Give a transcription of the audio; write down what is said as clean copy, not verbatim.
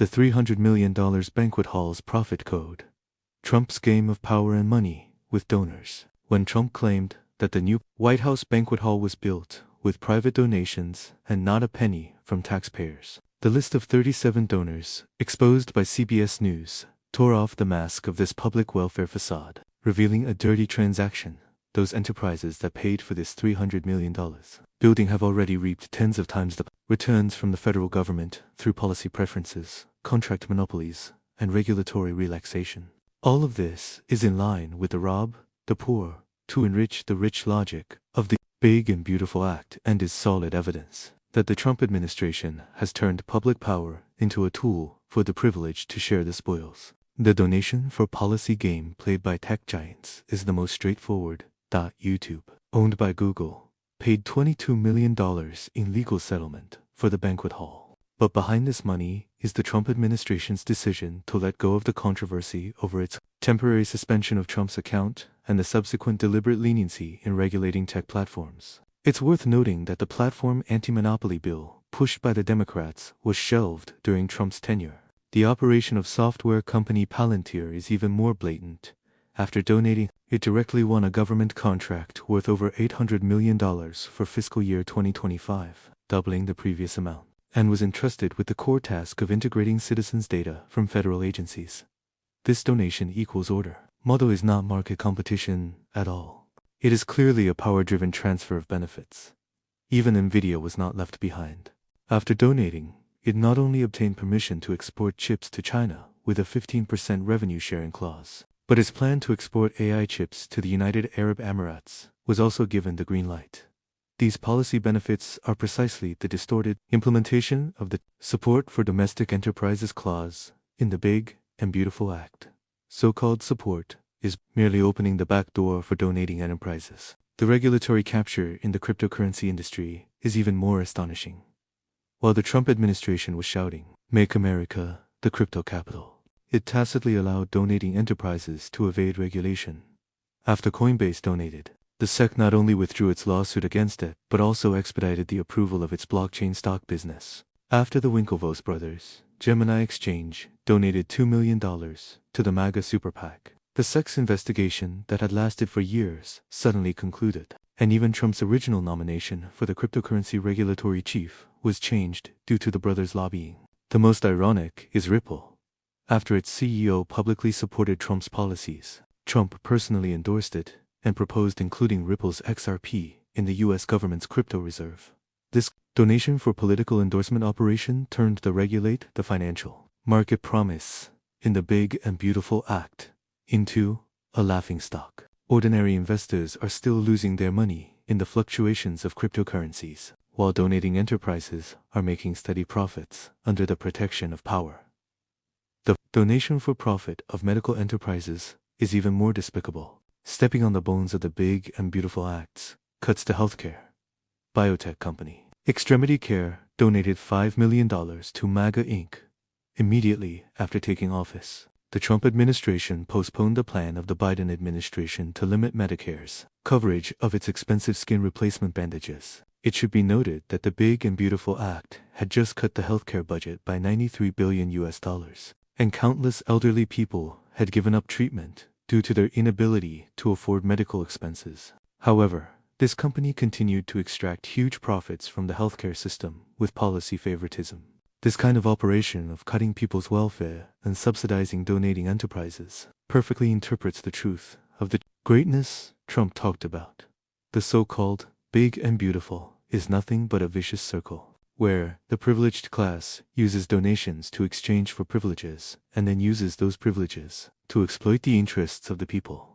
The $300 million banquet hall's profit code. Trump's game of power and money with donors. When Trump claimed that the new White House banquet hall was built with private donations and not a penny from taxpayers, the list of 37 donors, exposed by CBS News, tore off the mask of this public welfare facade, revealing a dirty transaction. Those enterprises that paid for this $300 million building have already reaped tens of times the returns from the federal government through policy preferences, contract monopolies, and regulatory relaxation. All of this is in line with the rob the poor to enrich the rich logic of the Big and Beautiful Act, and is solid evidence that the Trump administration has turned public power into a tool for the privileged to share the spoils. The donation for policy game played by tech giants is the most straightforward. YouTube, owned by Google, paid $22 million in legal settlement for the banquet hall. But behind this money is the Trump administration's decision to let go of the controversy over its temporary suspension of Trump's account and the subsequent deliberate leniency in regulating tech platforms. It's worth noting that the platform anti-monopoly bill pushed by the Democrats was shelved during Trump's tenure. The operation of software company Palantir is even more blatant. After donating, it directly won a government contract worth over $800 million for fiscal year 2025, doubling the previous amount, and was entrusted with the core task of integrating citizens' data from federal agencies. This donation equals order. Model is not market competition at all. It is clearly a power-driven transfer of benefits. Even NVIDIA was not left behind. After donating, it not only obtained permission to export chips to China with a 15% revenue-sharing clause, but its plan to export AI chips to the United Arab Emirates was also given the green light. These policy benefits are precisely the distorted implementation of the Support for Domestic Enterprises clause in the Big and Beautiful Act. So-called support is merely opening the back door for donating enterprises. The regulatory capture in the cryptocurrency industry is even more astonishing. While the Trump administration was shouting, "Make America the crypto capital," it tacitly allowed donating enterprises to evade regulation. After Coinbase donated, the SEC not only withdrew its lawsuit against it, but also expedited the approval of its blockchain stock business. After the Winklevoss brothers, Gemini Exchange donated $2 million to the MAGA Super PAC. The SEC's investigation that had lasted for years suddenly concluded, and even Trump's original nomination for the cryptocurrency regulatory chief was changed due to the brothers' lobbying. The most ironic is Ripple. After its CEO publicly supported Trump's policies, Trump personally endorsed it and proposed including Ripple's XRP in the U.S. government's crypto reserve. This donation for political endorsement operation turned the regulate the financial market promise in the Big and Beautiful Act into a laughingstock. Ordinary investors are still losing their money in the fluctuations of cryptocurrencies, while donating enterprises are making steady profits under the protection of power. The donation for profit of medical enterprises is even more despicable. Stepping on the bones of the Big and Beautiful Acts cuts to healthcare. Biotech company Extremity Care donated $5 million to MAGA Inc. Immediately after taking office. The Trump administration postponed the plan of the Biden administration to limit Medicare's coverage of its expensive skin replacement bandages. It should be noted that the Big and Beautiful Act had just cut the healthcare budget by $93 billion, and countless elderly people had given up treatment due to their inability to afford medical expenses. However, this company continued to extract huge profits from the healthcare system with policy favoritism. This kind of operation of cutting people's welfare and subsidizing donating enterprises perfectly interprets the truth of the greatness Trump talked about. The so-called Big and Beautiful is nothing but a vicious circle, where the privileged class uses donations to exchange for privileges and then uses those privileges to exploit the interests of the people.